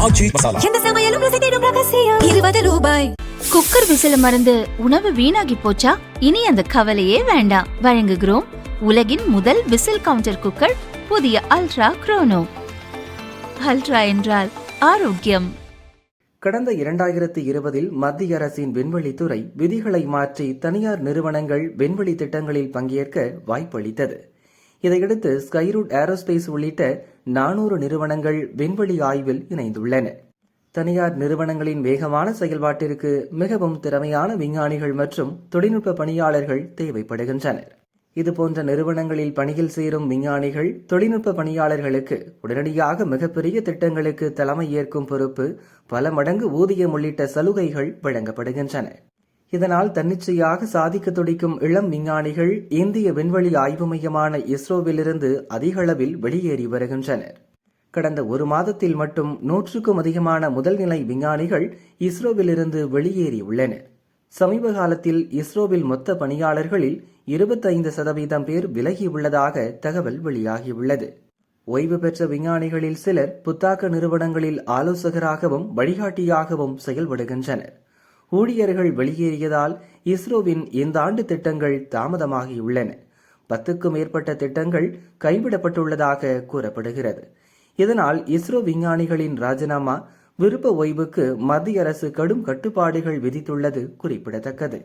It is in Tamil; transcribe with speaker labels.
Speaker 1: ஆச்சி மசாலா.
Speaker 2: எந்த சமையலும் ருசி தேடும் ரகசியம். 20 ரூபாய்.
Speaker 3: குக்கர் விசில மறந்து உணவு வீணாகி போச்சா? இனி அந்த கவலையே வேண்டாம். வழங்குகிறோம் உலகின் முதல் விசில் கவுண்டர் குக்கர், புதிய அல்ட்ரா குரோனோ. அல்ட்ரா என்றால் ஆரோக்கியம்.
Speaker 4: கடந்த 2020 மத்திய அரசின் விண்வெளித்துறை விதிகளை மாற்றி தனியார் நிறுவனங்கள் விண்வெளி திட்டங்களில் பங்கேற்க வாய்ப்பளித்தது. இதையடுத்து ஸ்கைரூட் ஏரோஸ்பேஸ் உள்ளிட்ட 400 நிறுவனங்கள் விண்வெளி ஆய்வில் இணைந்துள்ளன. தனியார் நிறுவனங்களின் வேகமான செயல்பாட்டிற்கு மிகவும் திறமையான விஞ்ஞானிகள் மற்றும் தொழில்நுட்ப பணியாளர்கள் தேவைப்படுகின்றனர். இதுபோன்ற நிறுவனங்களில் பணியில் சேரும் விஞ்ஞானிகள், தொழில்நுட்ப பணியாளர்களுக்கு உடனடியாக மிகப்பெரிய திட்டங்களுக்கு தலைமை ஏற்கும் பொறுப்பு, பல மடங்கு ஊதியம் உள்ளிட்ட சலுகைகள் வழங்கப்படுகின்றன. இதனால் தன்னிச்சையாக சாதிக்க துடிக்கும் இளம் விஞ்ஞானிகள் இந்திய விண்வெளி ஆய்வு மையமான இஸ்ரோவிலிருந்து அதிக அளவில் வெளியேறி வருகின்றனர். கடந்த ஒரு மாதத்தில் மட்டும் 100க்கும் அதிகமான முதல்நிலை விஞ்ஞானிகள் இஸ்ரோவிலிருந்து வெளியேறியுள்ளனர். சமீப காலத்தில் இஸ்ரோவில் மொத்த பணியாளர்களில் 25% பேர் விலகியுள்ளதாக தகவல் வெளியாகியுள்ளது. ஓய்வு பெற்ற விஞ்ஞானிகளில் சிலர் புத்தாக்க நிறுவனங்களில் ஆலோசகராகவும் வழிகாட்டியாகவும் செயல்படுகின்றனர். ஊழியர்கள் வெளியேறியதால் இஸ்ரோவின் இந்த ஆண்டு திட்டங்கள் தாமதமாகியுள்ளன. 10க்கும் மேற்பட்ட திட்டங்கள் கைவிடப்பட்டுள்ளதாக கூறப்படுகிறது. இதனால் இஸ்ரோ விஞ்ஞானிகளின் ராஜினாமா, விருப்ப ஓய்வுக்கு மத்திய அரசு கடும் கட்டுப்பாடுகள் விதித்துள்ளது குறிப்பிடத்தக்கது.